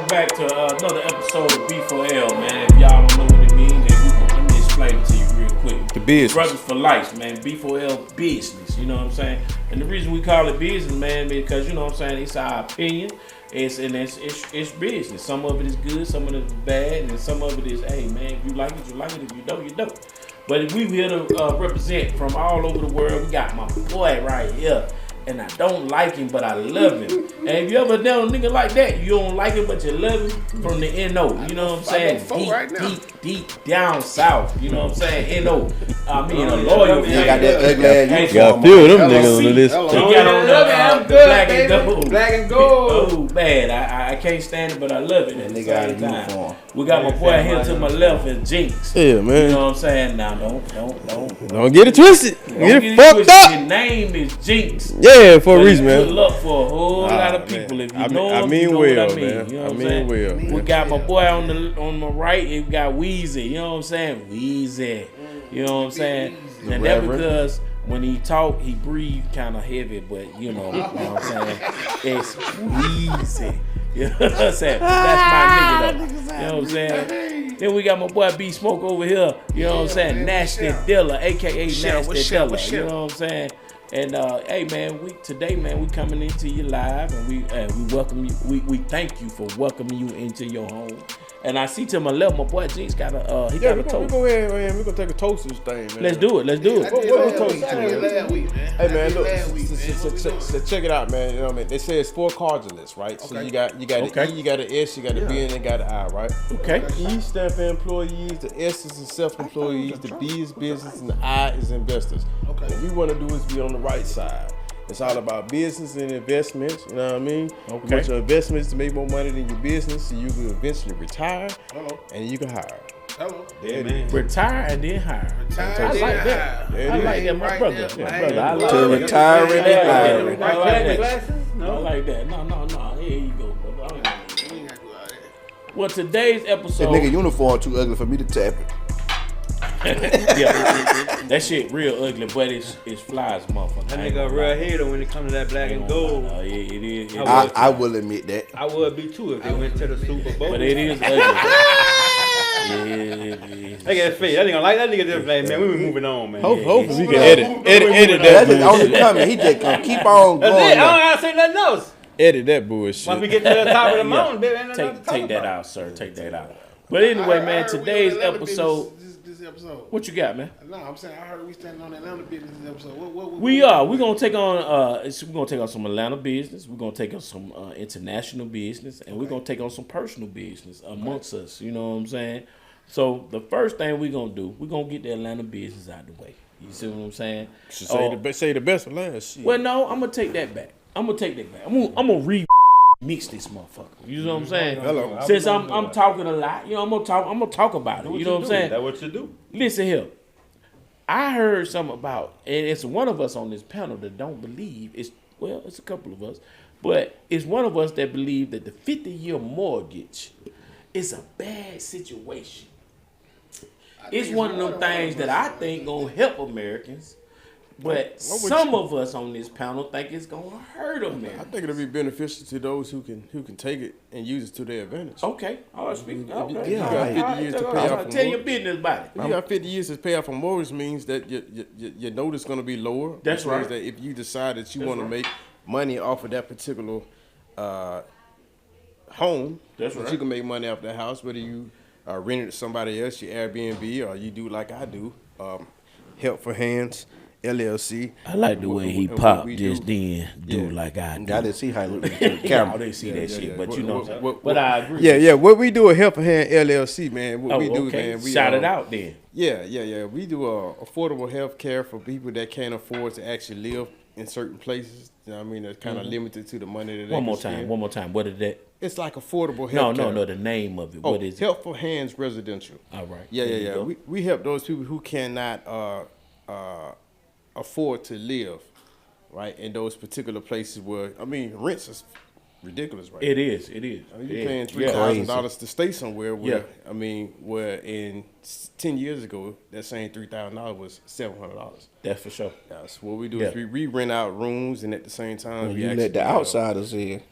welcome back to another episode of B4L, man. If y'all don't know what it means, then let me explain it to you real quick. The business. Brothers for life, man. B4L business, you know what I'm saying? And the reason we call it business, man, because, you know what I'm saying, it's our opinion. It's business. Some of it is good, some of it is bad, and some of it is, hey, man, if you like it, you like it. If you don't, you don't. But we here to represent from all over the world. We got my boy right here. And I don't like him, but I love him. And if you ever know a nigga like that, you don't like him, but you love him from the N.O. You know what I'm saying? Deep down south. You know what I'm saying? N.O. I mean, a loyal man. Got that ugly ass. Got a few of them niggas on the list. He got on the black and gold. Black and gold. Oh, bad. I can't stand it, but I love it at the same time. We got my boy here to my left is Jinx. Yeah, man. You know what I'm saying? Now, don't get it twisted. Get it fucked up. His name is Jinx. Yeah, for a reason, man. Good luck for a whole lot of people. If you know him, you know what I mean. Man. You know what I'm saying? Well. We got my boy on my right. We got Weezy. You know what I'm saying? Weezy. You know what I'm saying? And that's because when he talk, he breathe kind of heavy, but you know what I'm saying? It's Weezy. You know what I'm saying? That's my nigga though. You know what I'm saying? Then we got my boy B Smoke over here. You know what I'm saying? Nasty Dilla, aka Nasty Dilla. You know what I'm saying? And hey man, today we coming into you live, and we welcome you. We thank you for welcoming you into your home. And I see to my left, my boy G's got a toast. We go ahead, man. We're gonna take a toast to this thing, man. Let's do it. What we toasting to, man? Hey man, look, so check it out, man. You know what I mean? They say it's 4 cardinals, right? So you got the E, you got the S, you got the B, and then got the I, right? Okay. E stands for employees, the S is self-employees, the B is business, and the I is investors. Okay. What we want to do is be on the right side. It's all about business and investments, you know what I mean? Okay. You want your investments to make more money than your business, so you can eventually retire. Hello. And you can hire. Hello. There it is. Retire and then hire. I like that. I like that, my brother. I like to that. retire and then hire. I like that. No, I like that. No. Here you go, brother. Well, today's episode. That nigga uniform too ugly for me to tap it. Yeah, that shit real ugly, but it's fly as motherfucker. That nigga a real hater when it comes to that black and gold. Yeah, it is. I will admit that. I would be too if they went to the Super Bowl. But it is ugly. Look at his face. That nigga like that nigga just like, man, we be moving on, man. Hopefully we can edit that. That's the only comment. He just gonna keep on That's going. it. I don't gotta say nothing else. Edit that bullshit. Once we get to the top of the mountain, baby, ain't nothing to talk Take that about. out, sir. Take that out. But anyway, man, today's episode. This episode. What you got, man? No, I'm saying I heard we standing on Atlanta business this episode. What We are. We're gonna take on. We're gonna take on some Atlanta business. We're gonna take on some international business, and we're gonna take on some personal business amongst us. You know what I'm saying? So the first thing we're gonna do, we're gonna get the Atlanta business out of the way. You see what I'm saying? Say the best for last. Shit. Well, no, I'm gonna take that back. I'm gonna mix this motherfucker. You know what I'm saying? Hello. Since I'm talking a lot, you know, I'm gonna talk about it. You know what I'm saying? That's what you do. Listen here. I heard something about, and it's one of us on this panel that don't believe, it's a couple of us, but it's one of us that believe that the 50-year mortgage is a bad situation. It's one of them things that I think gonna help Americans, but some of us on this panel think it's gonna hurt Americans. I think it'll be beneficial to those who can take it and use it to their advantage. Okay, I'll speak. Okay. You got 50 years to pay off. Tell your business about it. You got 50 years to pay off a mortgage means that your notice is going to be lower. That's right. Means that if you decide that you want to make money off of that particular home, That's right. You can make money off that house, whether you rent it to somebody else, your Airbnb, or you do like I do, Help for Hands, LLC. I like the way he popped just then, like I do. I didn't see how he looked at the Yeah, camera. I didn't see that shit, but you know what I'm saying? what- But I agree. Yeah. What we do at Help for Hand LLC, man. What we do, man. We shout it out then. Yeah. We do affordable health care for people that can't afford to actually live in certain places. You know what I mean? That's kind of limited to the money that they One more can spend. time. What is that? It's like affordable health care. No, the name of it. What is it? Help for Hands Residential. All right. Yeah. We help those people who cannot afford to live, right, in those particular places where, I mean, rents is ridiculous, right? It is. I mean, you're paying $3,000 to stay somewhere where, I mean, where in 10 years ago, that same $3,000 was $700. That's for sure. That's what we do is we rent out rooms, and at the same time, we You actually let the outsiders in.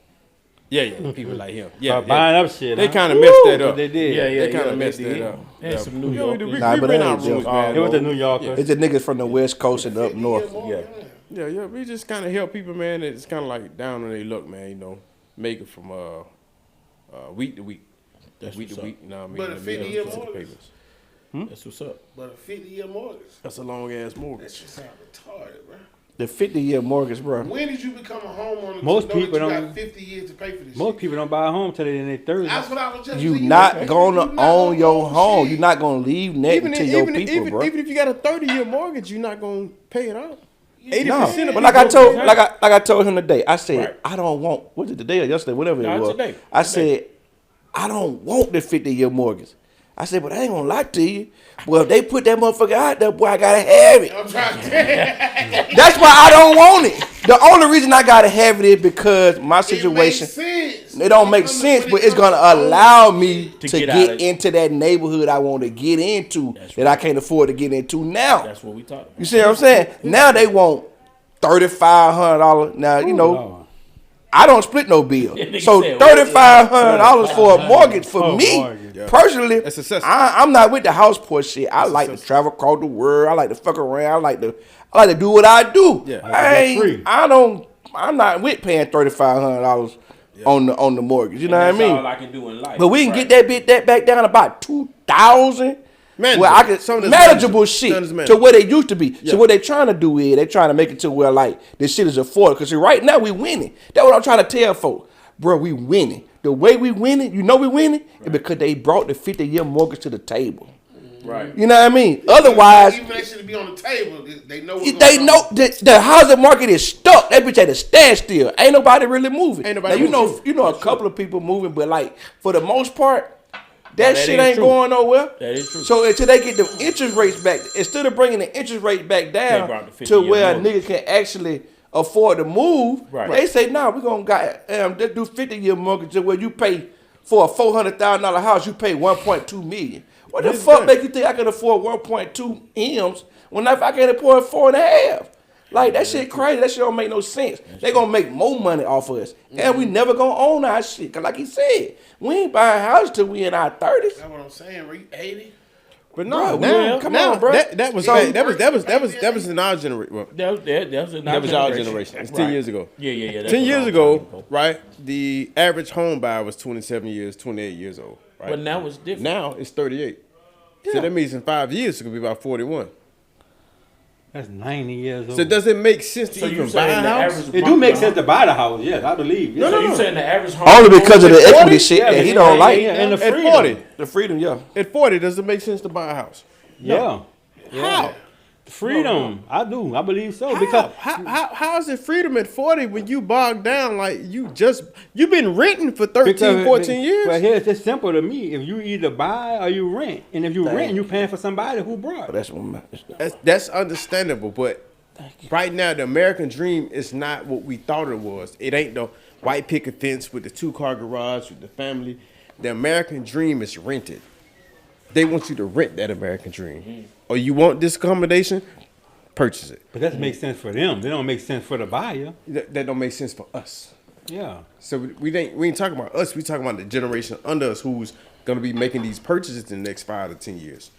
Yeah, people like him. Yeah, buying up shit. They huh? kind of messed that up. They did. They kind of messed that up. And some New We Yorkers. Nah, but rent that our ain't rooms, just- man. It was the New Yorkers. It's the niggas from the West Coast and up north. Yeah. We just kind of help people, man. It's kind of like down on their luck, man. You know, make it from week to week. That's week what's to up. week. You know what I mean? But a And 50-year make it to the mortgage. papers. That's what's up. But a 50-year mortgage. That's a long ass That mortgage. shit sound retarded, bro. The 50-year mortgage, bro. When did you become a homeowner? Most to know people that you don't- got 50 years to pay for this Most shit? people don't buy a home till they're in their 30s. That's what I was just You saying. not gonna You not own gonna your own home. shit. You're not gonna leave nothing to your people, bro. Even if you got a 30-year mortgage, you're not gonna pay it off. 80% No, of but like I people- told, like I told him today, I said Right. I don't want. Was it today or yesterday? Whatever No, it was. today. I said I don't want the 50-year mortgage. I said, but I ain't gonna lie to you. Well, if they put that motherfucker out there, boy, I gotta have it. I'm trying to tell you. That's why I don't want it. The only reason I gotta have it is because my It situation. makes sense. It don't make sense, but it's gonna allow me to get get out of- into that neighborhood I want to get into that I can't afford to get into now. That's what we talking about. You see what I'm saying? Now they want $3,500. Now you know I don't split no bill, Nigga so said, $3,500 for a mortgage for me mortgage. personally. That's excessive. I'm not with the house poor shit. I like to travel across the world. I like to fuck around. I like to do what I do. Yeah. I'm not with paying $3,500 on the mortgage. You know what I That's mean? all I can do in life. But we can Right. get that back down about 2,000. Manageable. Where I can Some of this manageable manageable. shit Some of this to manageable. where they used to be. Yeah. So what they trying to do is they trying to make it to where like this shit is affordable. Because right now we winning. That's what I'm trying to tell folks. Bro, we winning. The way we winning, you know we winning, is because they brought the 50-year mortgage to the table. Right. You know what I mean? Otherwise, Even they should be on the table. They know what's they going know on. the housing market is stuck. That bitch at a standstill. Ain't nobody really moving. Ain't nobody now, moving. you know a couple of people moving, but like for the most part, that that shit is ain't true. going nowhere. That is true. So until they get the interest rates back, instead of bringing the interest rate back down brought the to 50-year where a mortgage. nigga can actually afford to move, Right. they say, nah, we're gonna just do 50-year mortgage to where you pay for a $400,000 house, you pay $1.2 million. What the fuck make you think I can afford 1.2 M's when if I can't afford 4.5? Like that shit crazy. That shit don't make no sense. They gonna make more money off of us, and we never gonna own our shit. Cause like he said, we ain't buying houses till we in our 30s. That's what I'm saying. Were you 80? But Bro, no, well, come now on, bro. That was So- that was in our generation. Well, That that was our generation. It's 10 years ago. Yeah. That's 10 a years long ago, time right? The average home buyer was 27 years, 28 years old. Right? But now it's different. Now it's 38. So that means in 5 years it's gonna be about 41. That's 90 years old. So does it make sense to So you even buy saying a the house? average? It do make sense to buy the house, yes, I believe. So you saying the average home? Only because of the At 40? equity shit that he don't like. And the At freedom. 40, The freedom, yeah. at 40, does it make sense to buy a house? Yeah. How? Freedom. I do. I believe so. How? Because How is it freedom at 40 when you bogged down like you've been renting for 13, 14 years? Well, here's it's simple to me. If you either buy or you rent, and if you rent, you paying for somebody who brought. That's what That's understandable, but right now the American dream is not what we thought it was. It ain't the white picket fence with the 2-car garage with the family. The American dream is rented. They want you to rent that American dream. Or you want this accommodation, purchase it. But that makes sense for them. They don't make sense for the buyer. That don't make sense for us. Yeah. So we ain't talking about us. We talking about the generation under us who's gonna be making these purchases in the next 5 to 10 years.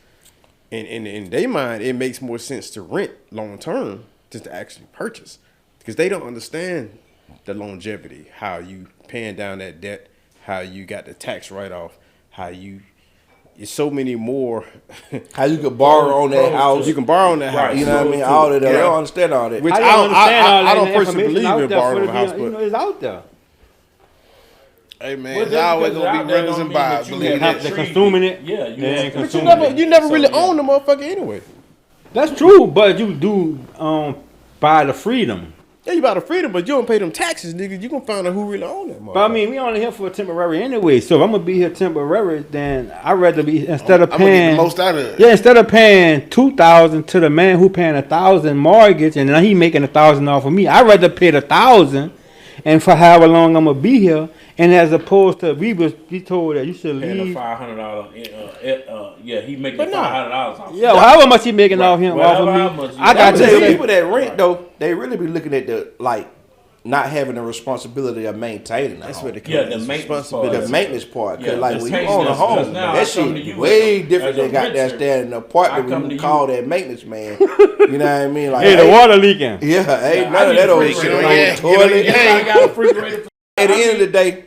And in their mind, it makes more sense to rent long term than to actually purchase, because they don't understand the longevity, how you paying down that debt, how you got the tax write off, how you. It's so many more. how you could borrow on that house. You can borrow on that house. You know what I mean? All of that. They Yeah. don't understand all that. Which I I don't don't, understand all I that don't personally information believe out in there borrowing for a the- house, you know, but it's out there. Hey man, Well, it's just always because gonna out be there runners don't and mean buys. that you Believe have that. to They're consuming it. Yeah, They ain't you consuming it. never really So, yeah. own the motherfucker anyway. That's true, but you do buy the freedom. Yeah, you buy the freedom, but you don't pay them taxes, nigga. You gonna find out who really own that motherfucker. But I mean, we only here for temporary anyway. So if I'm gonna be here temporary, then I'd rather be instead of I'm gonna get paying the most out of it. Yeah, instead of paying $2,000 to the man who paying $1,000 mortgage, and then he making $1,000 off of me, I'd rather pay the $1,000, and for however long I'm gonna be here, and as opposed to we told that you should Paying a leave. $500. Yeah, he making But no. $500 off. Yeah, however much he making off him, Whatever, off how of much me. you I I got tell you, to people that rent though, they really be looking at the like not having the responsibility of maintaining the That's home. where the maintenance part. The maintenance part, cause Yeah, like the when you own a maintenance, home, 'cause now I that come to shit you way as different a than got that renter. stand in an I apartment come when to you you. call that maintenance man. You know what I mean? Like, Hey, the water leaking. yeah, ain't I none of need that a old refrigerator. shit. Get on Like your- the toilet. get on I got a refrigerator. At the end of the day,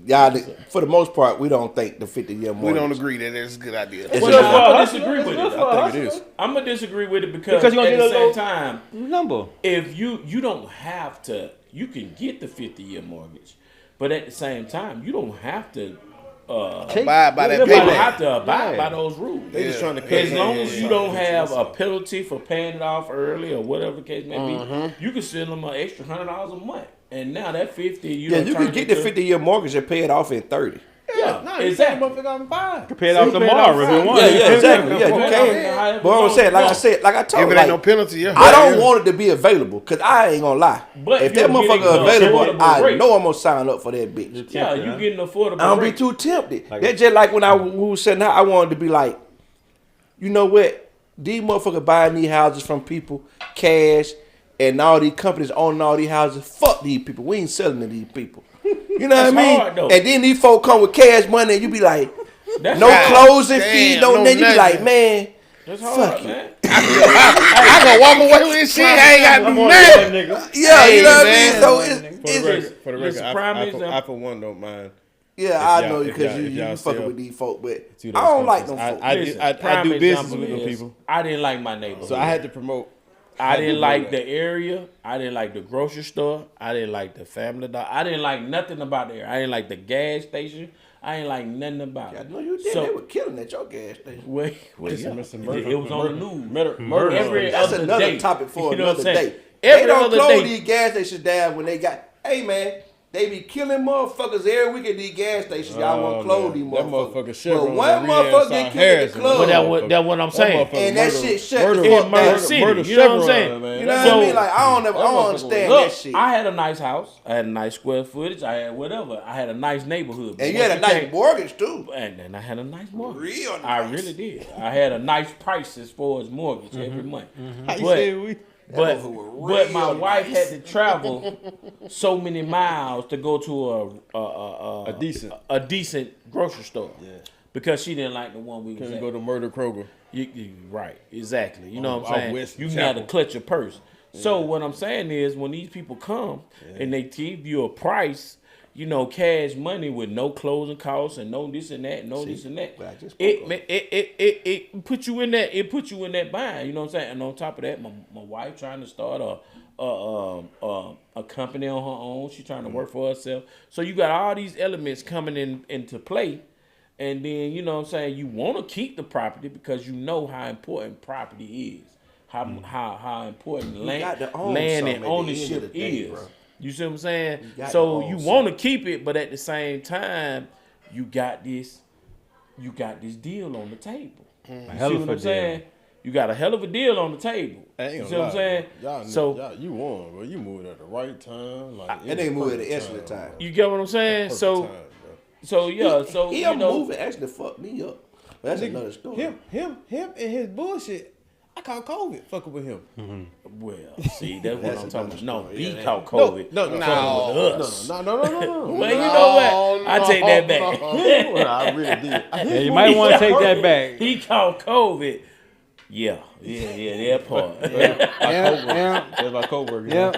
y'all, for the most part, we don't think the 50-year We mortgage. don't agree that that's a good idea. It's Well, just- now, I'm gonna hustle, disagree it's with good it. for a I think it hustle. is. I'm gonna disagree with it because Because you're at gonna the get a same low time, number. if you don't have to, you can get the 50-year mortgage, but at the same time, you don't have to. Abide by that You don't paper. have to abide Yeah. by those rules. They just trying to cut As it long down. as you don't have a penalty for paying it off early or whatever the case may be, you can send them an extra $100 a month. And now that 50, Yeah, you can get the 50-year mortgage and pay it off in 30. Yeah, No, you exactly. take the motherfucker off and buy it. Pay it off pay it tomorrow off if you want. Yeah, exactly. Yeah, you However can. But I'm long saying, you like I want. said, like I told If you, it ain't no like, penalty, yeah. I don't want it to be available because I ain't gonna lie. But If you're that getting motherfucker the available, affordable I rate. know I'm gonna sign up for that bitch. Yeah, you getting affordable I don't be rate. too tempted. That's just like when we was sitting out, I wanted to be like, you know what? These motherfuckers buying these houses from people, cash, and all these companies owning all these houses. Fuck these people. We ain't selling to these people. You know That's what I mean? hard, though. And then these folks come with cash money and you be like, That's no hard. closing Damn, fees, no no nothing. You be like, nothing. man, That's fuck hard, you. man. I gonna walk away with this shit. I ain't got to do nothing. Yeah, you know what I man. mean? So For the record, Listen, prime example. I for one don't mind. yeah, I y'all- know if because y'all- if you y'all fucking sell with these folk, but to I those don't like them companies, folk. Listen, I prime do business example with them is, people. I didn't like my neighborhood. So I had to promote. I didn't like the area. I didn't like the grocery store. I didn't like the family dollar. I didn't like nothing about the area. I didn't like the gas station. I ain't like nothing about it. I know you did. So- They were killing at your gas station. Well, Listen, yeah. Mr. Murder- It was on the news. Murder. Every That's other another day. topic for You know what another I'm saying? day. Every They don't other close day. these gas stations down when they got. Hey man, they be killing motherfuckers every week at these gas stations. Y'all want to close these man. That motherfuckers. motherfucker But Chevron one over there motherfucker in get South killed at Harrison. the club. But that's what I'm saying. And that shit shut the In fuck Murder down. City. Murder You know what I'm Chevron, saying? man. You know So- what I mean? Like I don't motherfucker understand Look, that shit. I had a nice house. I had a nice square footage. I had whatever. I had a nice neighborhood. But And you had a once nice came- mortgage too. And then I had a nice mortgage. Real I nice. really did. I had a nice price as far as mortgage every month. How you But- say we? But motherfucker was but my real wife nice. had to travel so many miles to go to a decent grocery store. Yeah. Because she didn't like the one we was Can we at. go to Murder Kroger? Right, exactly. You know what Off I'm saying? West You can have to Chapel. clutch your purse. So what I'm saying is when these people come and they give you a price, you know, cash money with no closing costs and no this and that, no this and that. but I just It put you in that. It put you in that bind. You know what I'm saying? And on top of that, my wife trying to start a company on her own. She's trying to work for herself. So you got all these elements coming into play. And then, you know what I'm saying, you want to keep the property because you know how important property is. How important got to own land something and at the end of ownership the day, is. bro. You see what I'm saying? got to So own you want to keep it, but at the same time, you got this deal on the table. You hell see of what a I'm saying? You got a hell of a deal on the table. I ain't You gonna see what I'm lie, saying? Y'all, So you won, bro. You moved at the right time. Like That nigga moved at the excellent bro. time. you get what I'm saying? Perfect So time, bro. so yeah, so He you know, moving actually fucked me up. But that's another story. Him and his bullshit. I caught COVID fucking with him. well, see, that's what I'm talking about. No, he Yeah. caught COVID. No. Well, you know what? I take that back. Well, I really did. Yeah, you might want to take that back. He caught COVID. Yeah, that part. Yeah, That's my coworker. yeah.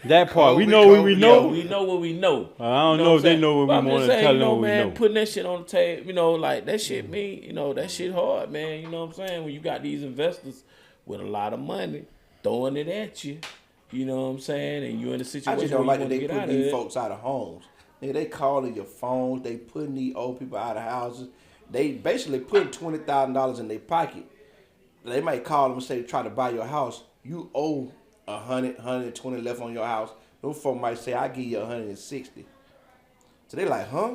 That part. We know what we Yeah, know. we know what we know. I don't know if they know what But we I'm want just to saying, tell you them know, what we man, know. putting that shit on the table, you know, like that shit mean, you know, that shit hard, man. You know what I'm saying? When you got these investors with a lot of money throwing it at you, you know what I'm saying? And you're in a I situation just where don't you like want that to they get put out of these it. folks out of homes. Nigga, they calling your phones. They putting these old people out of houses. They basically putting $20,000 in their pocket. They might call them and say, try to buy your house. You owe 120 left on your house. Those folks might say, I give you 160. So they like, huh?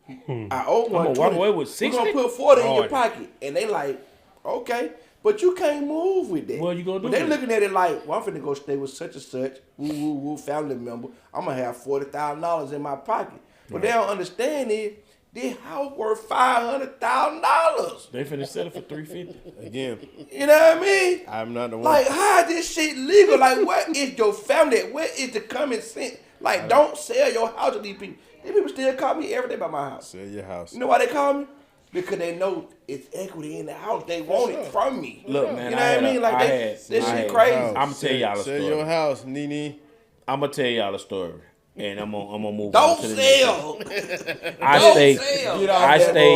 I owe 120. walk away with We're 60? gonna put 40 in your Lord. pocket. And they like, okay. But you can't move with that. What you gonna do But they with it? looking at it like, well, I'm finna go stay with such and such, woo, family member. I'm gonna have $40,000 in my pocket. What they don't understand is This house worth $500,000. They finna sell it for $350 Again, You know what I mean? I'm not the one. Like, how is this shit legal? Like, what is your family? What is the common sense? Like, don't sell your house to these people. These people still call me every day about my house. Sell your house. You know why they call me? Because they know it's equity in the house. They want it from me. Look, man, you know what I mean? Like, this shit crazy. I'm gonna tell y'all a Sell story. your house, Nene. I'm gonna tell y'all a story, and I'm gonna move Don't on to the sell. I stayed.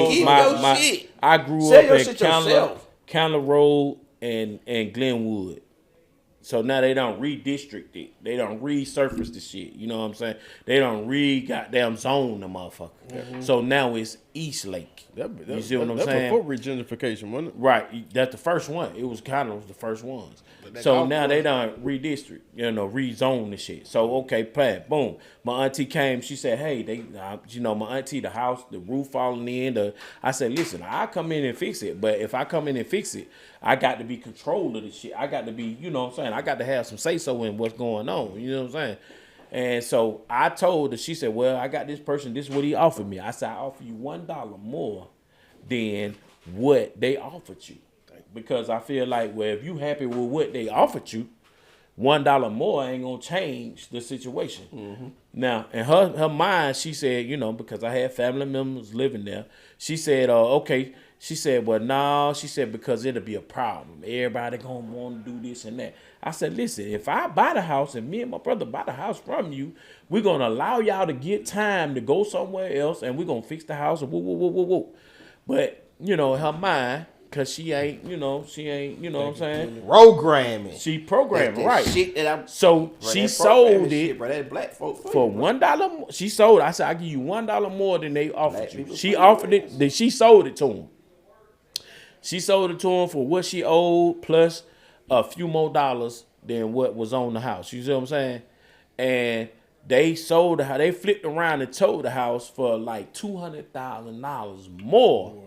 Keep your shit. I grew Sell your up shit in yourself. Candler Road and Glenwood. So now they don't redistrict it. They don't resurface the shit. You know what I'm saying? They don't goddamn zone the motherfucker. Mm-hmm. So now it's East Lake. You see what I'm saying? That's before regentrification, wasn't it? Right. That's the first one. It was kind of the first ones. So now they done redistrict, rezone the shit. So, okay, plan, boom. My auntie came. She said, hey, my auntie, the house, the roof falling in. I said, listen, I'll come in and fix it. But if I come in and fix it, I got to be control of the shit. I got to be, you know what I'm saying? I got to have some say-so in what's going on. You know what I'm saying? And so I told her, she said, well, I got this person. This is what he offered me. I said, I offer you $1 more than what they offered you. Because I feel like, well, if you happy with what they offered you, $1 more ain't gonna change the situation. Mm-hmm. Now, in her mind, she said, because I had family members living there, she said, okay. She said, well, no. She said, because it'll be a problem. Everybody gonna want to do this and that. I said, listen, if I buy the house and me and my brother buy the house from you, we're gonna allow y'all to get time to go somewhere else, and we're gonna fix the house. And woo. But in her mind. Cause she ain't, you know what I'm saying? Programming. She programming, right? Shit that so she sold it bro, that black folk for $1. She sold it. I said, I give you $1 more than they offered you. She offered it. Then she sold it to him. She sold it to him for what she owed plus a few more dollars than what was on the house. You see what I'm saying? And they sold the house. They flipped around and sold the house for like $200,000 more.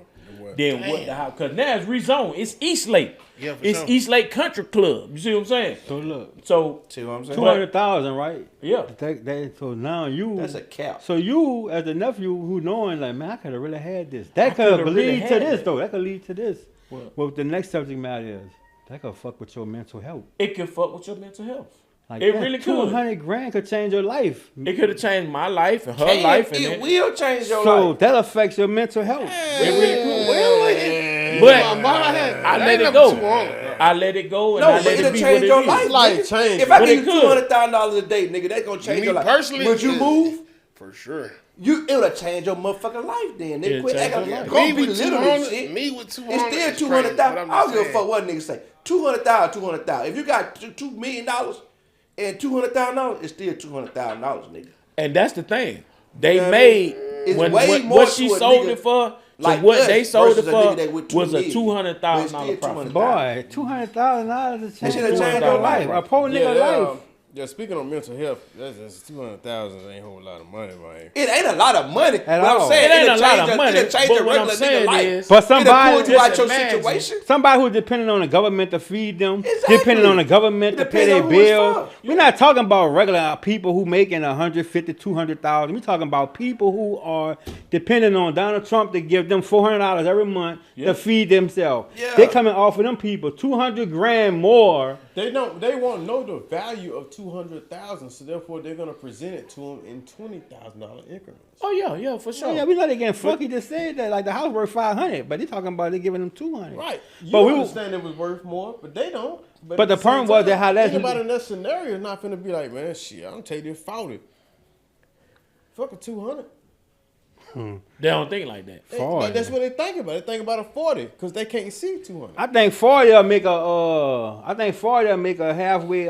Then what the house? Because now it's rezoned. It's East Lake. Yeah, it's sure. East Lake Country Club. You see what I'm saying? So look. See what I'm saying? 200,000, right? Yeah. So now you. That's a cap. So you, as a nephew, who knowing like, man, I could have really had this. That could lead to this though. That could lead to this. What the next subject matter is, that could fuck with your mental health. It could fuck with your mental health. Like it really could. $200,000 could change your life. It could have changed my life and her life. And it will change your life. So that affects your mental health. It really could. But I let it go. I let it go, and I let it be what it your is. life. Like change. If I give you $200,000 a day, nigga, that's gonna change your life. Personally, would you move? For sure. It would have changed your motherfucking life then. Nigga, quit acting like me with 200. Me with 200. It's still $200,000. I don't give a fuck what niggas say. $200,000. If you got $2 million and $200,000, it's still $200,000, nigga. And that's the thing. They made what she sold it for. Like what they sold it for was a $200,000 profit. Boy, $200,000 is changing your life. A poor nigga life. Yeah, speaking of mental health, that's just 200,000 ain't a whole lot of money, man. It ain't a lot of money. At all. I'm saying it ain't a lot of money. It'll change But a what I'm regular saying nigga life. is, but somebody you out your situation. Somebody who's depending on the government to feed them, Exactly. depending on the government to pay their Depends on who it's bills. for. We're not talking about regular people who making 150, 200,000. We're talking about people who are depending on Donald Trump to give them $400 every month to feed themselves. Yeah. They coming off of them people $200,000 more. They won't know the value of 200,000, so therefore they're gonna present it to them in $20,000 increments. Oh yeah, for sure. Yeah, we know they getting fucked. He just said that like the house worth 500, but they talking about they giving them 200. Right. You But we understand it was worth more, but they don't. But the point was that how that's anybody in that scenario is not finna be like, man, shit, I'm gonna take this 40. Fuck a 200. They don't think like that. That's what they think about. They think about a 40 because they can't see 200. I think 40 will make a halfway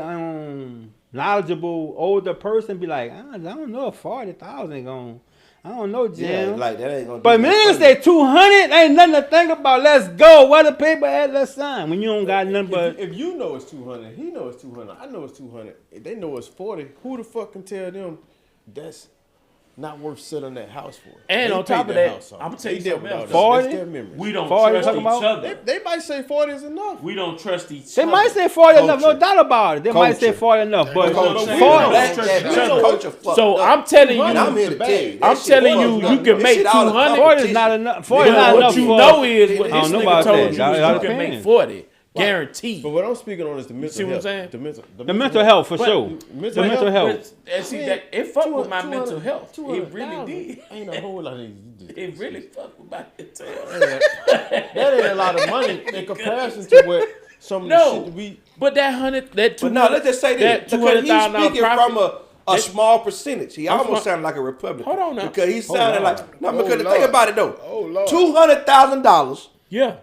knowledgeable older person be like, I don't know if 40,000 going. I don't know, Jim. Yeah, like that ain't gonna. But niggas say 200 ain't nothing to think about. Let's go. Where the paper at? Let's sign. When you don't got nothing but. If you know it's 200, he knows it's 200. I know it's 200. If they know it's 40, who the fuck can tell them that's not worth selling that house for. And They on top paid of that that, house off. I'm gonna tell you They dealt something with else. all that. 40? That's their memory. We don't 40 trust talking each about? other. They might say 40 is enough. We don't trust each They other. might say 40 enough, no Culture. doubt about it. They might say Culture. 40 enough, but Culture. 40. Black, trust that each black other. culture fucked So up. I'm telling And I'm you, here to tell you. that I'm shit telling fucked you, up. you can That make shit out of 200. 40 is not enough. 40 is But not what enough you for know is what I don't this know nigga about told that. you is Y'all you can depend. make 40. Guaranteed. But what I'm speaking on is the mental see what I'm health. saying? The mental health, for But- sure. mental The mental health. But, and see, that, it fucked with my mental health. It really did. Ain't a whole lot of It really fucked with my mental health. That ain't a lot of money in comparison to what some of the shit that we. But that 200, But no, let's just say that this. Because he's $200,000 speaking from a small percentage. He almost sounded like a Republican. Hold on now. Because he sounded like. No, because Oh, think Lord. about it though. Oh, Lord. $200,000. Yeah.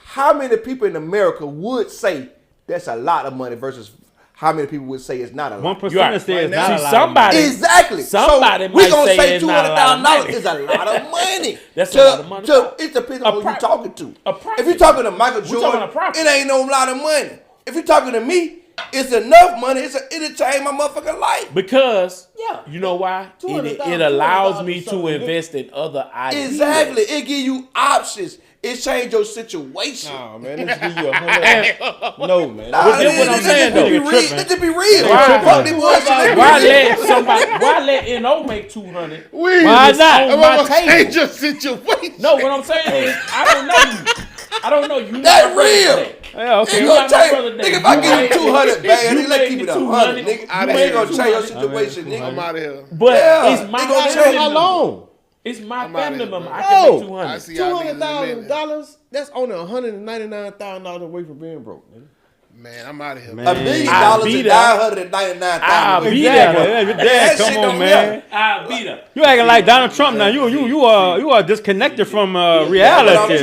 How many people in America would say that's a lot of money versus how many people would say it's not a lot? 1% You right. says Right not now. a See, lot. somebody. Exactly. Somebody so we might gonna say say it's not a lot of $200,000 money. is a lot of money. That's a lot of money. It depends on who profit. you're talking to. A profit. If you're talking to Michael talking Jordan, a profit. it ain't no lot of money. If you're talking to me, it's enough money. It'll change my motherfucking life. Because, Yeah. you know why? It $200,000 allows me to something invest in other ideas. Exactly. It give you options. It change your situation. Nah, man, let's give you 100. No, man. Nah, But what I'm saying, though. Let's just be real. Why- Fuck the bullshit. Why let somebody? Why let NO make 200? Why not? On I'm my gonna table. change your situation. No, what I'm saying is, I don't know you. I don't know you. That's not my brother real. today. Yeah, okay. You You gonna not my change, brother today. nigga, if I You give you made- 200, man, you let's made keep me it 100, 200. nigga. You Outta You here. ain't gonna change your 200. situation, nigga. I'm out of here. But Yeah, it's my it gonna family change. How member. long? It's my I'm outta family here, member. bro. I can make I 200. see y'all niggas in a minute. $200,000. That's only $199,000 away from being broke, nigga. Man, I'm out of here. Man. $1 million I'll is be there. $999,000. I'll be Exactly. there. Yeah, That come shit on, don't man. I'll be there. You acting like Donald Trump now. You are disconnected from reality.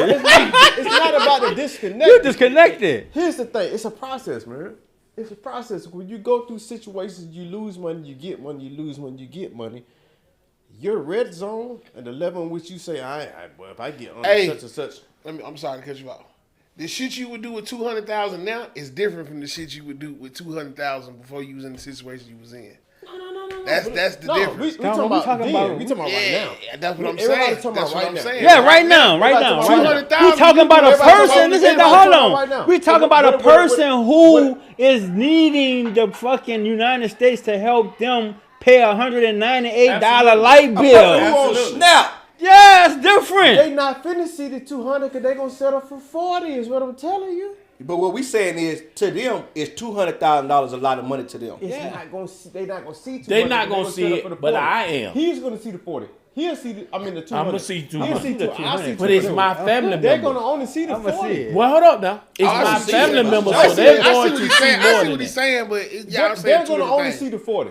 It's not about the disconnect. You disconnected. Here's the thing. It's a process, man. It's a process. When you go through situations, you lose money, you get money, you lose money, you get money. Your red zone and the level in which you say, well, if I get on Hey. such and such. I'm sorry to cut you off. The shit you would do with 200,000 now is different from the shit you would do with 200,000 before you was in the situation you was in. No. That's the No, difference. we talking about then. We talking about right Yeah, now. that's what I'm Everybody's saying. talking That's about what right I'm now. saying. Yeah, right now. Everybody talking about right now. We talking about a Everybody person. talking Listen, about hold right on. now. We talking about a What- person who is needing the fucking United States to help them pay $198 light Who bill. on snap? Yeah, it's different. They not finna see the 200 because they gonna settle for 40 is what I'm telling you. But what we saying is, to them, is $200,000 a lot of money to them. It's not gonna see, they not gonna see 200. They not gonna gonna see settle it, for the but 40. I am. He's gonna see the 40. He'll see the, the 200. I'ma see 200. He'll see the 200. I'll see But it's 200. my family They're member. gonna only see the I'ma 40. see it. Well, hold up now. It's I my see family it. member, I so see they're it. I going see to what he's see saying. more I see than what he's that. saying, but y'all They're saying two gonna only different see things. the 40.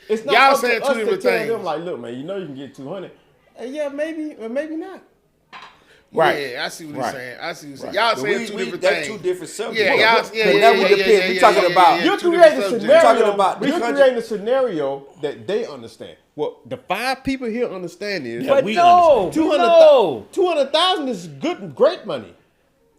It's not Y'all up saying to two us to different tell things. them like, look, man, you know you can get 200. Yeah, maybe or maybe not. Right. Yeah, I see what he's Right. saying. I see what he's saying. Y'all But saying two different that's things. two different subjects. Yeah, y'all. Yeah, But that would depend. We talking about. You're two creating a different scenario. subjects. Talking about You're 300 creating a scenario that they understand. What the 5 people here understand is Yeah, But we no, understand. 200,000 is good, great money.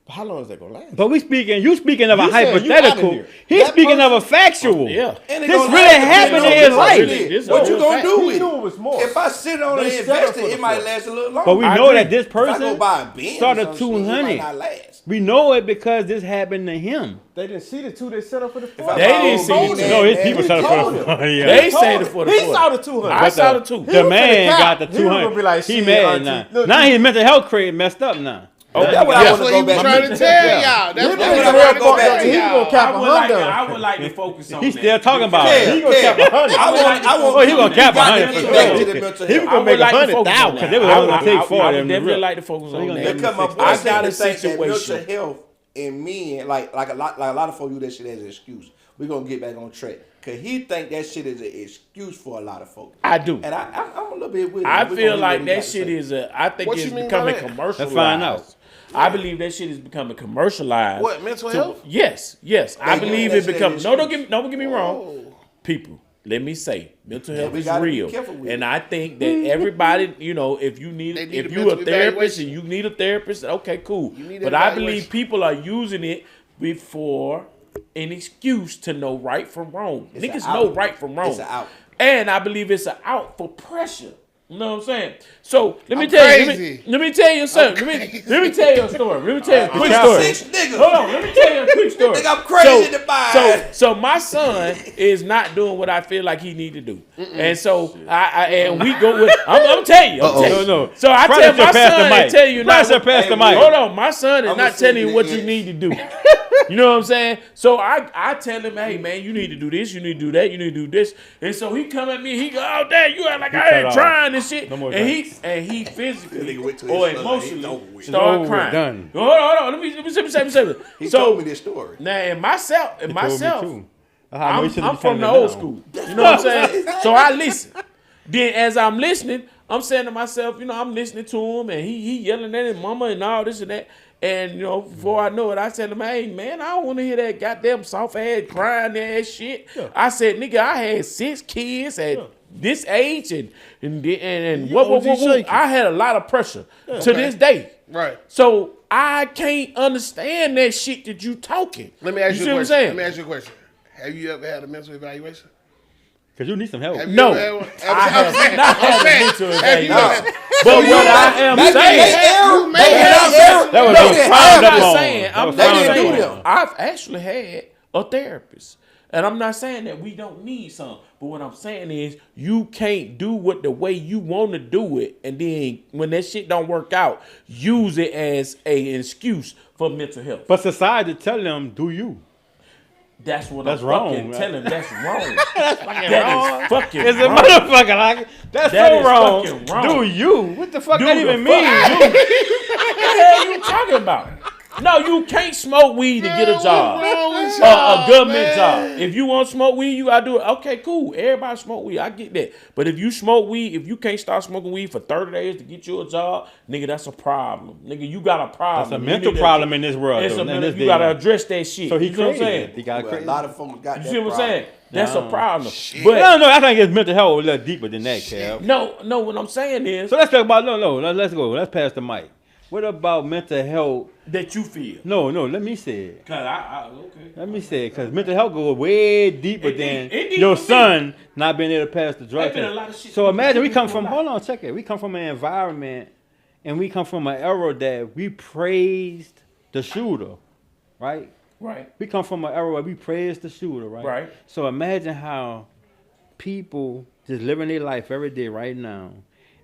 But how long is that gonna last? But you speaking of a You saying you hypothetical. outta here. He's That speaking of a person- factual. Yeah. And it This gonna really last happened depending in on his life. This What you is gonna do He with knew it? it was more. If I sit on it They and settle invest for it, the it might 40. last a little longer. But we I know agree. that this If I go person buy a Benz started or some shit, it 200. might not last. We know it because this happened to him. They didn't see the 2. They settled for the 4. I They buy didn't old see man, the two. No, his man, people he started told for him. yeah. They say for the He 40. saw the 200. I saw the 2. The man finna got the count. He was gonna 200. be like, He shit, mad auntie, now. look, Now you- his mental health crate messed up now. Oh, that's what I That's want to what go he was back trying to. to tell y'all. That's He what gonna he go was back trying to He tell gonna y'all. cap I would like 100. I would like to focus on He's that. still talking about Because- it. He gonna cap 100. I want Oh, he gonna cap you got to 100 for get back sure. to the mental He health. was gonna I make would like to focus 100,000. on that. Because they was I only would- gonna take I 40 would in the definitely real- like to focus he on gonna that. Because my boy I said got a to think that mental situation. health in men, like a lot of folks use that shit as an excuse. We gonna get back on track. Cause he think that shit is an excuse for a lot of folks. I do. And I'm a little bit with him. I We feel gonna like hear what he that got to shit say. is I think What it's you mean becoming by that? commercialized. Let's find out. I believe that shit is becoming commercialized. What, mental to- health? Yes. I They believe use it that shit becomes. as No, an don't get me wrong. Whoa. People, let me say, mental health we is gotta be real, careful with and it. I think that everybody, if you need, They need if a you a mental therapist evaluation. and you need a therapist, okay, cool. You need But an I evaluation. believe people are using it before an excuse to know right from wrong. It's Niggas a know out. right from wrong. It's a out. And I believe it's an out for pressure. You know what I'm saying? So let me I'm tell you. crazy. Let me tell you something. Let me tell you a story. Let me tell you a quick story. 6 niggas. Hold on. Let me tell you a quick story. Nigga, I'm crazy in the mind. So my son is not doing what I feel like he need to do, and so and we go with. I'm telling you. No. So I tell my son and tell you not. Pass the mic. Hold on, my son is I'm not gonna telling send you you what the you inch. need to do. You know what I'm saying? So I tell him, hey man, you need to do this, you need to do that, you need to do this, and so he come at me, he go, oh dad, you act like I ain't trying this shit, and he physically or emotionally start crying. Done. Hold on, let me say. He So told me this story. now in myself, I'm from from the old school. You know what I'm saying? So I listen. Then as I'm listening, I'm saying to myself, you know, I'm listening to him, and he yelling at his mama and all this and that. And, you know, before I know it, I tell him, hey, man, I don't want to hear that goddamn soft-ass crying ass shit. Yeah. I said, nigga, I had 6 kids at this age, and what, I had a lot of pressure to this day. Right. So I can't understand that shit that you talking. Let me ask you a see question. what I'm saying? Let me ask you a question. Have you ever had a mental evaluation? Because you need some help. No, I have not had a mental evaluation. But what I am saying, I'm saying, I've actually had a therapist. And I'm not saying that we don't need some. But what I'm saying is you can't do it the way you want to do it. And then when that shit don't work out, use it as an excuse for mental health. But society tell them, do you? That's what that's I'm wrong, fucking right? telling. That's wrong. That's fucking that wrong. Is fucking it's wrong. a motherfucker like that's that so wrong. Wrong. Do you? What the fuck do that even mean? What the hell you talking about? No, you can't smoke weed to get a job. A government job. If you want to smoke weed, you gotta do it. Okay, cool. Everybody smoke weed. I get that. But if you smoke weed, if you can't start smoking weed for 30 days to get you a job, nigga, that's a problem. Nigga, you got a problem. That's a mental problem in this world. You gotta address that shit. So he you know what I'm saying? He got crazy. A lot of folks got that. You see what I'm saying? That's a problem. Shit. But no, I think it's mental health a little deeper than that, Kev. No, what I'm saying is. So let's talk about let's go. Let's pass the mic. What about mental health that you feel? No, let me say it. Okay. Let me say it, because mental health goes way deeper than your son not being able to pass the drug test. So imagine we come from, check it. We come from an environment, and we come from an era that we praised the shooter, right? Right. We come from an era where we praised the shooter, right? Right. So imagine how people just living their life every day right now,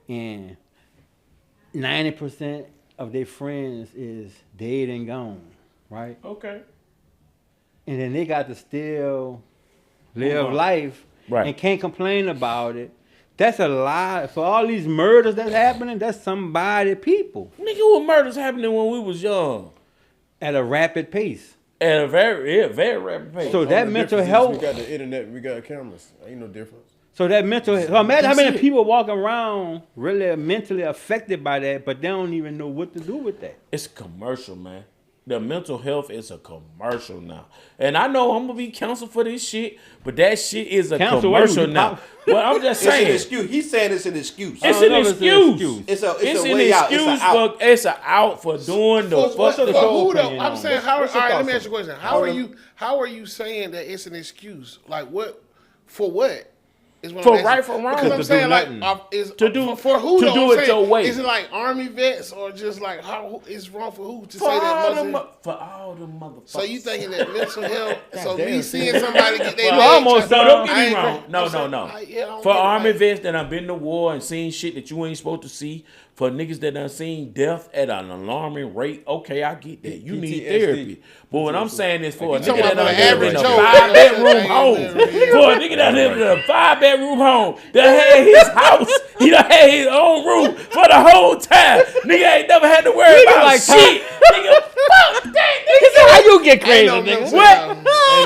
and 90% of their friends is dead and gone, right? Okay. And then they got to still live life and can't complain about it. That's a lie. For all these murders that's happening, that's somebody, people. Nigga, what murders happening when we was young? At a rapid pace. At a very rapid pace. So that mental health. We got the internet, we got cameras. Ain't no difference. So that mental health. So imagine how many people walking around really mentally affected by that, but they don't even know what to do with that. It's commercial, man. The mental health is a commercial now. And I know I'm going to be counseled for this shit, but that shit is a commercial now. But I'm just saying. It's an excuse. He's saying it's an excuse. It's an excuse. It's a an way out. excuse. It's an out for doing the fuck the who though? I'm saying, all right, let me ask you a question. How are you saying that it's an excuse? Like what? For what? For right, for wrong. Because I'm saying, like, for who? To do it your way. Is it like Army vets or just like how? It's wrong for who to say that? For all the motherfuckers. So you thinking that mental health? So me seeing somebody get their almost don't get me wrong. No. For Army vets that have been to war and seen shit that you ain't supposed to see. For niggas that done seen death at an alarming rate, okay, I get that. You need therapy. But what I'm saying is for a nigga that done live in a 5-bedroom home, for a nigga that live in a 5-bedroom home, that had his house, he done had his own room for the whole time. Nigga ain't never had to worry about like shit. Nigga, fuck that. Nigga, how you get crazy, nigga? What?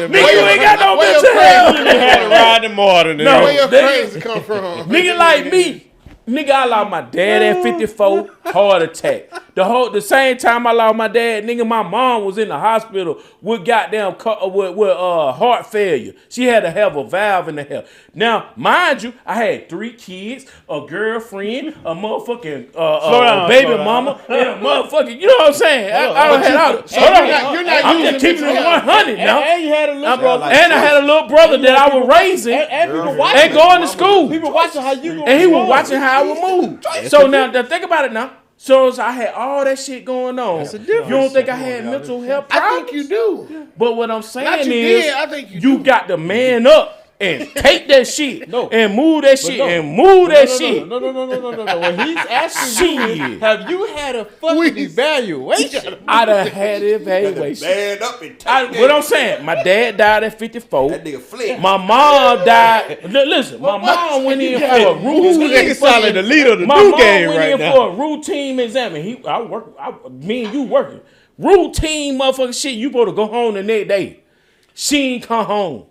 Nigga, you ain't got no mental health. You had to ride the mortar. No, where your crazy come from? Nigga like me. Nigga, I lost my dad at 54, heart attack. The same time I lost my dad, nigga, my mom was in the hospital with goddamn with heart failure. She had to have a valve in the hell. Now, mind you, I had 3 kids, a girlfriend, a motherfucking baby mama, and a motherfucking, you know what I'm saying? I don't have all the, You're not I'm using just keeping it 100 now. And you had a little brother. And I had a little brother that I was raising And people and watching. going to school. People watching how you And he was watching how I would move. So now, think about it now. So I had all that shit going on. You don't think I had mental health problems? I think you do. But what I'm Not saying you is, did, I think you you do. got to man up and take that shit and move that shit and move that shit. No. When he's asking you, have you had a fucking evaluation? I done had an evaluation. Man up and take What I'm saying, my dad died at 54. That nigga fled. My mom died. Listen, my mom went in for a routine. solid the leader of the My new mom game went right in now. for a routine exam. Me and you working. Routine motherfucking shit. You supposed to go home the next day. She ain't come home.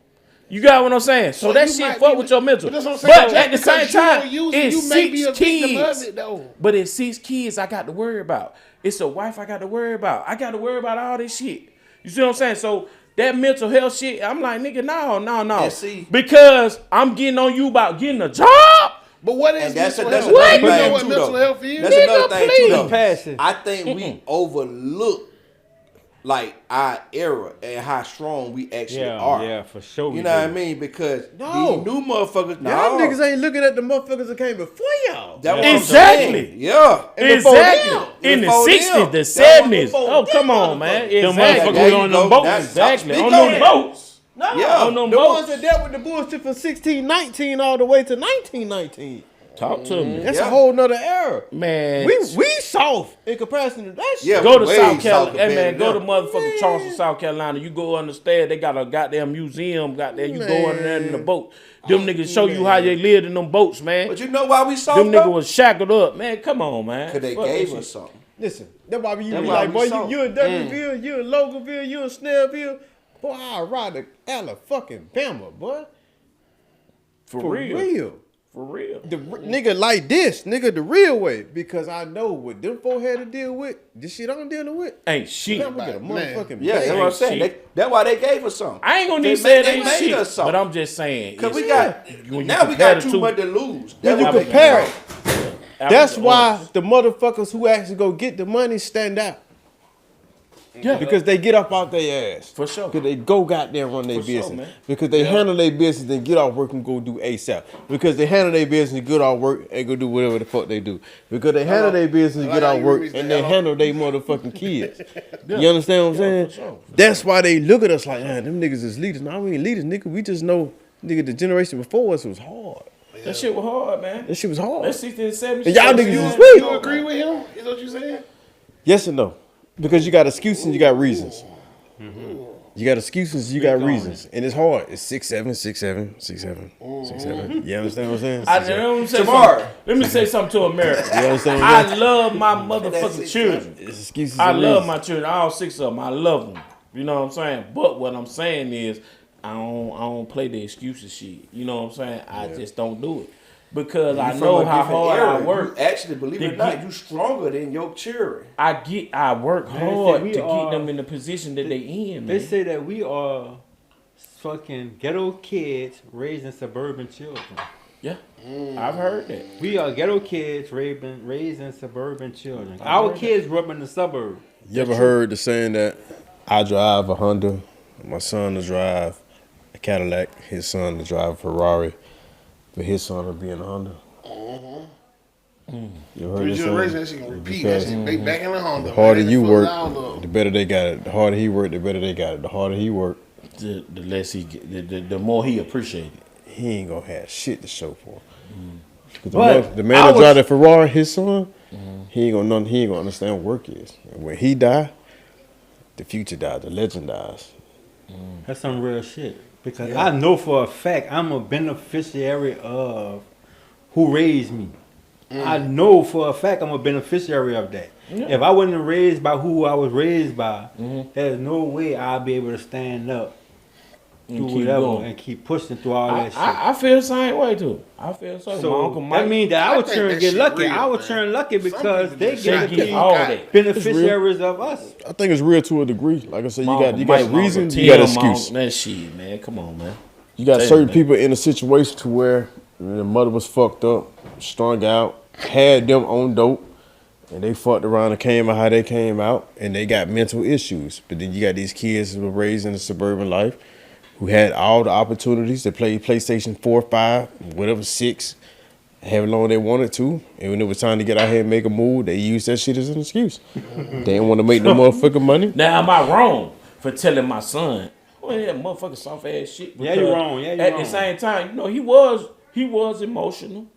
You got what I'm saying? So that you shit might fuck be- with your mental. But that's But what I'm saying. at the same Because you time, don't use it, it's you may be 6 a victim of kids. it, though. But it's 6 kids I got to worry about. It's a wife I got to worry about. I got to worry about all this shit. You see what I'm saying? So that mental health shit, I'm like, nigga, no. And see- Because I'm getting on you about getting a job. But what is And that's mental another health? What? You know thing what too, mental though. health is? That's another thing too, though. Passive. I think we overlook like our era and how strong we actually are. Yeah, for sure. You know what I mean? Because No. these new motherfuckers, Y'all niggas ain't looking at the motherfuckers that came before y'all. That what I'm Exactly. saying. Yeah. Exactly. In the Before 60s, them. the That one 70s. before Oh, them come on, man. Them Exactly. motherfuckers There was you on go. them boats. That's- Exactly. speak On on them it. boats. Yeah. On them The ones boats. that dealt with the bullshit from 1619 all the way to 1919. Talk to me. That's Yeah. a whole nother era. Man. We soft in comparison to that shit. Yeah. Go to way South South Carolina. Hey, man, compared go to to them. motherfucking Charleston, South Carolina. You go understand, they got a goddamn museum, goddamn. You go in there in the boat. Them niggas show you how they lived in them boats, man. But you know why we soft Them niggas though? was shackled up. Man, come on, man. Because they Fuck that gave shit. us something. Listen, that's why you That's be why like, we boy, soft. you in Duncanville, you in Loganville, you in Snellville. Boy, I'll ride the Alabama fucking Bama, boy. For For real. real. For real. Nigga like this, nigga the real way. Because I know what them folk had to deal with, this shit I'm dealing with. Ain't shit. I'm gonna get a motherfucking Yeah, that's bag. what I'm saying. shit. That's why they gave us something. I ain't gonna They need to say made- it they ain't made shit. us something. But I'm just saying. Because we it's- got, when you now we compare got the too two- much to lose. When That's you why we compare got- it, that's why the motherfuckers who actually go get the money stand out. Yeah. Because they get up out their ass. For sure. Because they go goddamn run their For sure, business. man. Because they handle their business, then get off work and go do ASAP. Because they handle their business, get off work and go do whatever the fuck they do. Because they handle their business, get off work, and they handle their motherfucking kids. You understand what I'm saying? for sure. That's why they look at us like, man, them niggas is leaders. No, we ain't leaders, nigga. We just know, nigga, the generation before us was hard. That shit was hard, man. That shit was hard. That 60s and 70s. And y'all shit niggas was is hard. weak. You agree with him? Is what you saying? Yes and no. Because you got excuses and you got reasons. You got excuses, you got reasons. And it's hard. It's 6'7", 6'7", 6'7", 6'7". You understand what I'm saying? I 6'7". let me say Tomorrow. something. Let me say something to America. You understand what I'm I saying? love my motherfucking children. It's excuses I and love reasons. my children, all 6 of them. I love them. You know what I'm saying? But what I'm saying is, I don't play the excuses shit. You know what I'm saying? I just don't do it because I You know from a how different hard era. I work. You actually, believe it or To not, get- you stronger than your children. I work Man, hard we to are- get them in the position that they in. They Man. say that we are fucking ghetto kids raising suburban children. Yeah, I've heard that. We are ghetto kids raising suburban children. Our kids grew up in the suburbs. You ever heard the saying that I drive a Honda, my son to drive a Cadillac, his son to drive a Ferrari, but his son will be in a Honda? You heard Three this generations, saying? that shit can repeat. That shit, they back in the Honda. The harder man. you They full work, down, though. the better they got it. The harder he worked, the better they got it. The harder he worked, The less he get, the more he appreciated it. he ain't gonna have shit to show for. 'Cause But the man I that was- drive that Ferrari, his son, he ain't gonna understand what work is. And when he die, the future dies, the legend dies. That's some real shit. Because I know for a fact I'm a beneficiary of who raised me. I know for a fact I'm a beneficiary of that. If I wasn't raised by who I was raised by, there's no way I'll be able to stand up do whatever and keep pushing through all that shit. I feel the same way too. I feel so. My Uncle Mike, that means that I would turn and get lucky. Real, I would man. turn lucky because they get to be all that. beneficiaries of us. I think it's real to a degree. Like I said, you got reason, Tim, you got excuse. That shit, man. Come on, man. You got certain people in a situation to where the mother was fucked up, strung out, had them on dope, and they fucked around and came out how they came out, and they got mental issues. But then you got these kids who were raised in a suburban life, who had all the opportunities to play PlayStation 4, 5, whatever, 6, however long they wanted to. And when it was time to get out here and make a move, they used that shit as an excuse. They didn't want to make no motherfucking money. Now, am I wrong for telling my son, well, that motherfucking soft ass shit? Yeah, you're wrong. Yeah, you're at wrong. the same time, you know, he was emotional.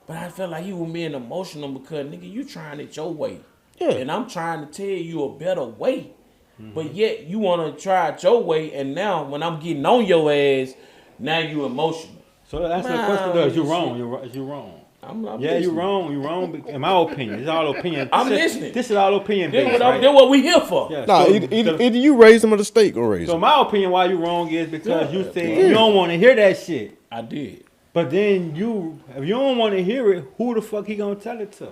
But I felt like he was being emotional because, nigga, you trying it your way. Yeah. And I'm trying to tell you a better way. But yet you want to try it your way, and now when I'm getting on your ass, now you emotional. So that's the question. Does you're wrong? You're wrong. I'm Yeah, you're wrong. You're wrong. In my opinion, it's all opinion. I'm listening. This is all opinion based. That's what we here for. Yeah, Nah, so either you raise them or the state gonna raise So them. my opinion, why you wrong is because you say you don't want to hear that shit. I did. But then if you don't want to hear it, who the fuck he gonna tell it to?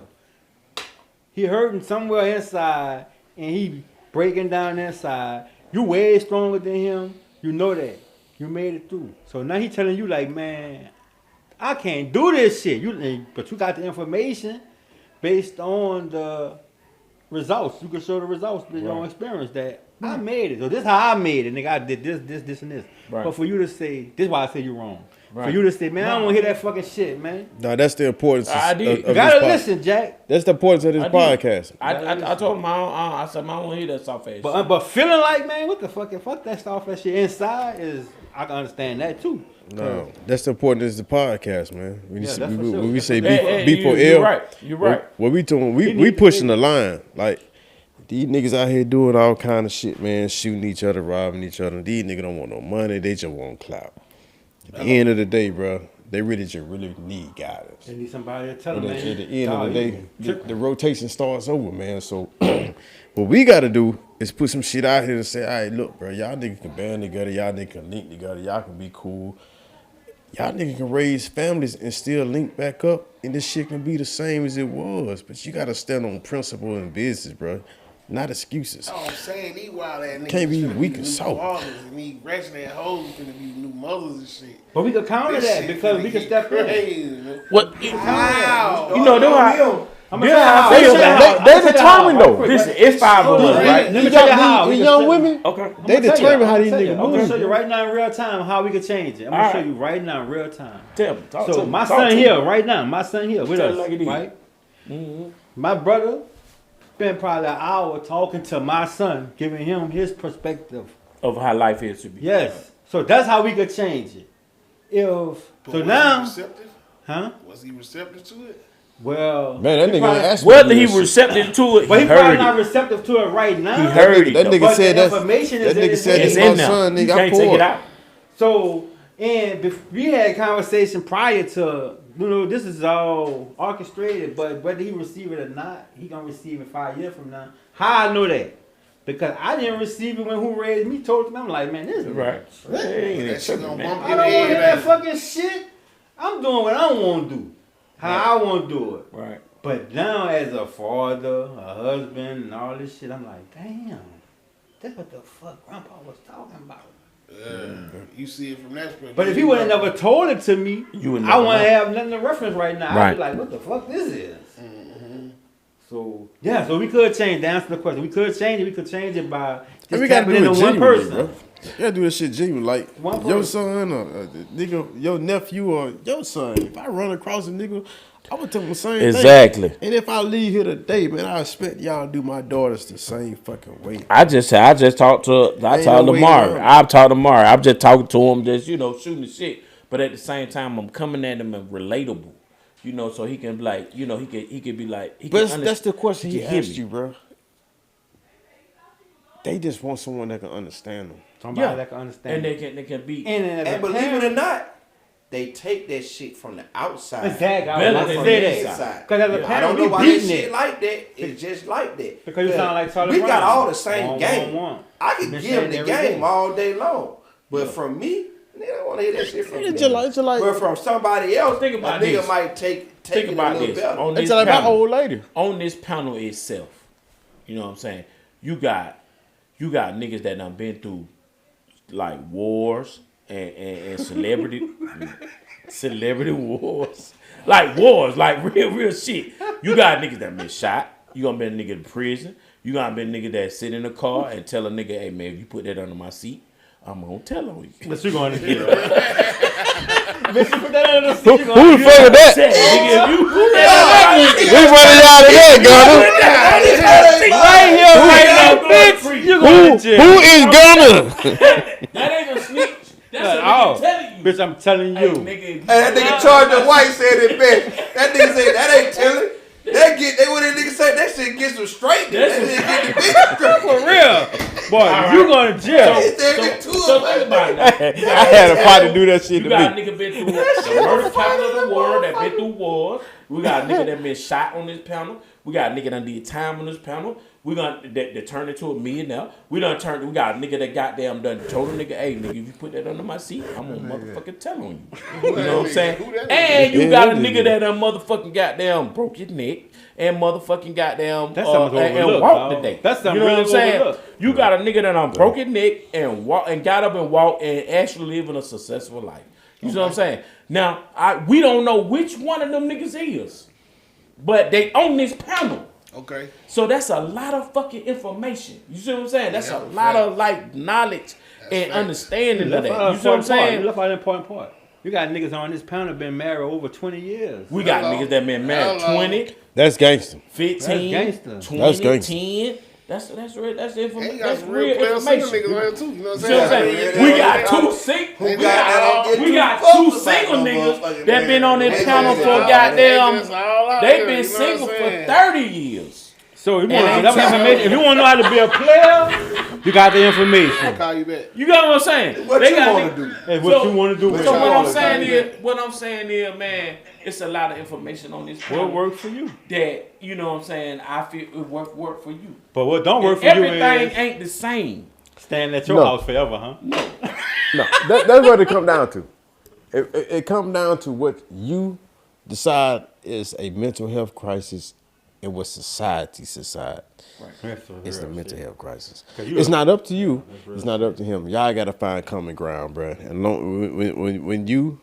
He hurting somewhere inside, and he breaking down inside. You way stronger than him. You know that. You made it through. So now he telling you like, man, I can't do this shit. But you got the information based on the results. You can show the results based on experience that I made it. So this is how I made it. Nigga, I did this, and this. Right. But for you to say, this is why I say you're wrong. Right. For you to say, man, I don't want to hear that fucking shit, man. Nah, that's the importance I of did. this You gotta pod- listen, Jack. That's the importance of this I did. podcast. I told him I said, I don't want to hear that soft ass shit. But feeling like, man, what the fuck that stuff that shit inside is, I can understand that too. No, that's the importance of the podcast, man. When Yeah, that's for sure. we say Hey, B for you're L, right. You're right. what we doing? We pushing the line. Like these niggas out here doing all kind of shit, man, shooting each other, robbing each other. These niggas don't want no money. They just want clout. At the end of the day, bro, they really need guidance. They need somebody to tell But them, at man. the end of the day, the rotation starts over, man. So what we got to do is put some shit out here and say, all right, look, bro, y'all niggas can band together, y'all niggas can link together, y'all can be cool. Y'all niggas can raise families and still link back up, and this shit can be the same as it was. But you got to stand on principle and business, bro, not excuses. Oh, I'm saying these wild ass niggas Can't be finna weak new as salt. fathers and these ratchet ass hoes finna be new mothers and shit. But we could counter This that shit because finna we can get step in. crazy, man. What? Wow. You know, that's how I feel. They determined though. Listen, it's 5 of us, right? Let me tell you how. These young women, Okay. they determine how these niggas I'm gonna move. show you right now in real time how we can change it. I'm gonna show you right now in real time. Tell me. Talk to So me. my Talk son to me. here, right now, my son here with Tell us, it like it is. right? My brother spent probably an hour talking to my son, giving him his perspective. Of how life is to be. Yes. So that's how we could change it. But So was now, he receptive? huh? Was he receptive to it? Well, Man, that he nigga probably- asked me Whether to he do that shit. receptive to it, but he he probably heard not it. receptive to it right now. He heard it. That nigga But said the that's information is that in nigga his said head. It's that's my in now. son, You nigga. I can't take it poured. out. So, and we had a conversation prior to, this is all orchestrated, but whether he receive it or not, he gonna receive it 5 years from now. How I know that? Because I didn't receive it when who raised me told me. I'm like, man, this is Right. That shit gonna bump I your don't want to hear that head. fucking shit. I'm doing what I want to do, how I want to do it. Right. But now, as a father, a husband, and all this shit, I'm like, damn, that's what the fuck Grandpa was talking about. You see it from that perspective. But if he would have never told it to me, You would I never wouldn't know. have nothing to reference right now. I'd Right. be like, what the fuck this is? So, yeah, so we could change, to answer the question, we could change it. We could change it by just We gotta tapping do into it one genuinely, person. bro. You gotta do this shit genuine. Like One your person. son or nigga, your nephew or your son. If I run across a nigga, I would tell him the same thing. Exactly. And if I leave here today, man, I expect y'all to do my daughters the same fucking way. I just talked to Ain't no way Lamar. around it. I've talked to Lamar. I'm just talking to him, just shooting the shit. But at the same time, I'm coming at him and relatable. So he can be like, he could be like. He But can that's the question he hear asked me. you, bro. They just want someone that can understand them. Somebody that can understand. And they can be. And believe it or not, they take that shit from the outside. Exactly. I was Better about than to the say that. inside. Because as a I don't parent, know we why that beating shit it. like that. It's just like that. Because you sound like Charlie We Brown. got all the same One, game. one, one. I can Been give them saying the every game day. all day long. But from me, nigga, I don't want to hear that shit from It's me. just like But from somebody else, Think about a nigga this. might take Think it about a little this. better. On it's this like my panel, old lady. on this panel itself, you know what I'm saying? You got niggas that done been through like wars and celebrity wars. Like wars, like real shit. You got niggas that been shot. You gonna be a nigga in prison. You gonna be a nigga that sit in the car and tell a nigga, hey man, if you put that under my seat, I'm gonna tell on you. But you going to get it. Who the fuck is that? Nigga, if you put that Which one of y'all is that, Right here, right now, bitch. You going to jail. Gunner? Who is Gunner? that ain't a snitch. That's a Oh, nigga telling you. bitch, I'm telling Hey, you. nigga, if you And that nigga Charles the White said it best. That nigga said that ain't telling. They what that nigga say, that shit gets them straight. That shit get the bitch straight. For real. Boy, you going to jail. So think about it now. I had a partner do that shit You to got a me. nigga been through the murder capital of the world that been through wars. We got a nigga that been shot on this panel. We got a nigga that did time on this panel. We got that turned into a millionaire. We got a nigga that goddamn done told a nigga, hey nigga, if you put that under my seat, I'm gonna motherfucking tell on you. You know what I'm saying? And you got a nigga that done motherfucking goddamn broke his neck and motherfucking goddamn That's something and overlooked, walked dog. today. That's something you know really what I'm saying? overlooked. You got a nigga that done broke his neck and got up and walked and actually living a successful life. You know what I'm saying? Now we don't know which one of them niggas is, but they on this panel. Okay. So that's a lot of fucking information. You see what I'm saying? That's a lot of like knowledge and understanding of that. You see what I'm saying? You left out an important part. You got niggas on this panel been married over 20 years. We got niggas that been married 20, That's gangster. 15, gangster. 20, That's gangster. 10. That's And information. you got That's some real real player single information. niggas around too. You know what I'm You see what I'm saying? saying? We got two single. We got two single niggas that been on this panel for goddamn. They been single for 30 years. So if you And want I'm that telling information, if you want to know how to be a player, you got the I'll information. call you back. You got what I'm saying? What They you got want niggas- to do? And what you want to do with So it. what I'm saying is, man, it's a lot of information on this panel What works for you? that, you know what I'm saying, I feel it work for you. But what don't work for And you everything is ain't the same. staying at your No. house forever, huh? No, that's what it come down to. It come down to what you decide is a mental health crisis and what society. It's the mental health crisis. It's not up to you. It's not up to him. Y'all got to find common ground, bro. And when you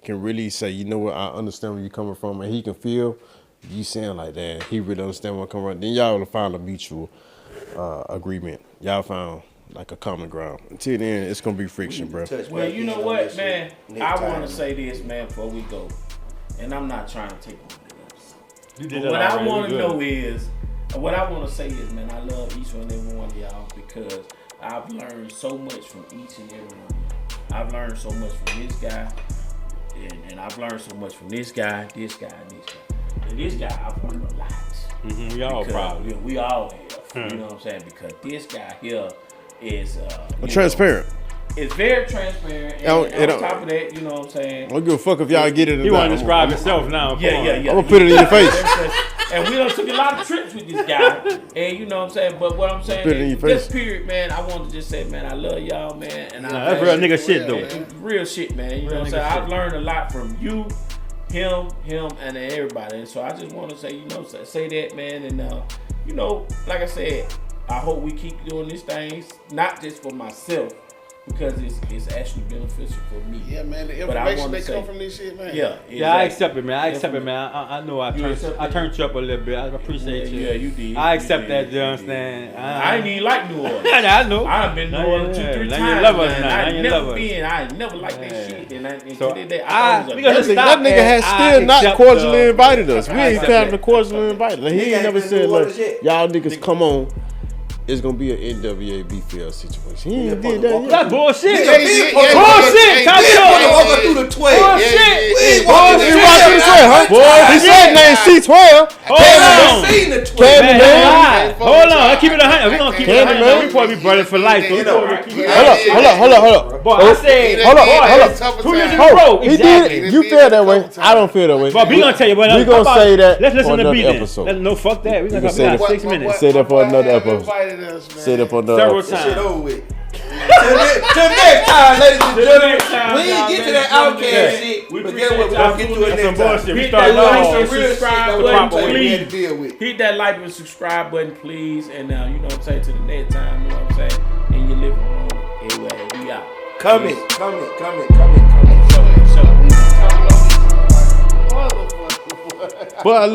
can really say, you know what, I understand where you're coming from, and he can feel you saying like that, he really understand where I'm coming from, then y'all will find a mutual agreement. Y'all found like a common ground. Until then, it's going to be friction, bro. Well, you know what, man? I want to say this, man, before we go. And I'm not trying to take on this. You did What that I already. want to Good. know is, what I want to say is, man, I love each and every one of y'all because I've learned so much from each and every one of y'all. I've learned so much from this guy, and I've learned so much from this guy, this guy, and this guy. And this guy, I've learned a lot. We all Because probably. we all have. You know what I'm saying? Because this guy here is Transparent. It's very transparent. And on top of that, you know what I'm saying? I don't give a fuck if y'all get it or He not. want to describe himself now. Yeah. I'm going to put it in your face. And we done took a lot of trips with this guy. And you know what I'm saying? But what I'm saying Put it in your is, face. this period, man, I want to just say, man, I love y'all, man. And That's real nigga shit, though. real shit, man. You know what I'm saying? I've learned a lot from you, him, and everybody. And so I just want to say, you know, say that, man. And, you know, like I said, I hope we keep doing these things, not just for myself, because it's actually beneficial for me. Yeah, man. The But I information wanna that say- come from this shit, man. Yeah, exactly. Yeah, I accept it, man. I know I accept it? turned you up a little bit. I appreciate you. Yeah, you did. I You accept did. that, you You understand? I ain't even like New Orleans. I know. I done been to New Orleans 2-3 Now you times. love us man. now. Now I you never love us. been. I ain't never liked that shit. And So, I thought it we was gonna a stop That nigga has I still not accept cordially the- invited us. We I ain't accept having that. to cordially invite us. He Nigga ain't ain't never been said, to New look, Orleans yet. y'all niggas come on. It's going to be an NWA BFL situation. He ain't did that yet. That's bullshit. Nigga, Yeah, big yeah, bullshit. yeah, Top He shelf. wanna walk up through the 12. Bullshit. We ain't He walking the walked through the 12, huh? 12. He said name C12. Hold on. seen the 12. Kevin, Man, man. lie. Hold on, let's keep it 100. We're gonna keep it 100. man. We supposed to be brothers for life. So we supposed to keep it Hold up. Boy, I said, Hold up, boy, hold up. 2 years in a Oh, row. he Exactly. did. You feel that way. I don't feel that way. But we gonna tell you, but we gonna say that Let's listen on to the another beat then. episode. No, fuck that. We can got say that. 6 minutes. Say that for another episode. Invited us, man. Say that for another Several episode. Shit times. over with. Till next time, ladies and Till gentlemen. next time, We ain't y'all, get to ladies that and outcast gentlemen. shit. We But guess what? We're appreciate gonna y'all get to tuning it in. next Some time. bullshit. We Hit started that like off. and Some real shit subscribe that was button, proper way we had to please. deal with. Hit that like and subscribe button, please. And now, you know what I'm saying, to the next time, you know what I'm saying, in your living room, anywhere, we out. Comment. So, Motherfucker. But